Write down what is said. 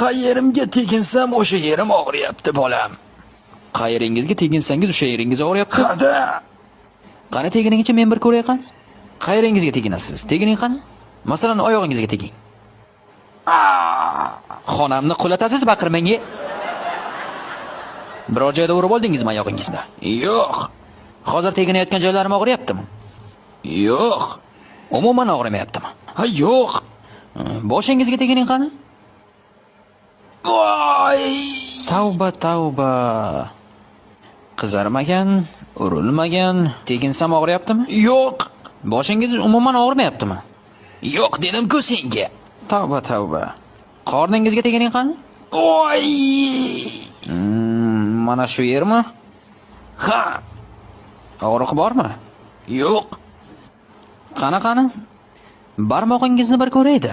Qayerimga teginsam o'sha yerim og'riyapti bolam. Qayeringizga teginsangiz o'sha yeringiz og'riyapti. Qada. Qani teginingicha men bir ko'ray qani? Qayeringizga teginasiz? Tegining qani? Masalan, oyog'ingizga teging. Xonamni qulatasiz, baqirmang. Biror joyda urib oldingizmi oyog'ingizni? Yo'q. Hozir teginayotgan joylarim og'riyaptimi? Yo'q. Umuman og'rimayaptimi? Ha, yo'q. Boshingizga tegining qani? Voy! Tavba. Qizarmagan, urilmagan, teginsam og'riyaptimi? Yo'q. Boshingiz umuman og'rimayaptimi? Yo'q dedim-ku senga. Tavba. Qorningizga tegining qani? Voy! Mana shu yermi? Ha, Og'riq bormi? yo'q. Qani? Barmog'ingizni bir ko'raydi.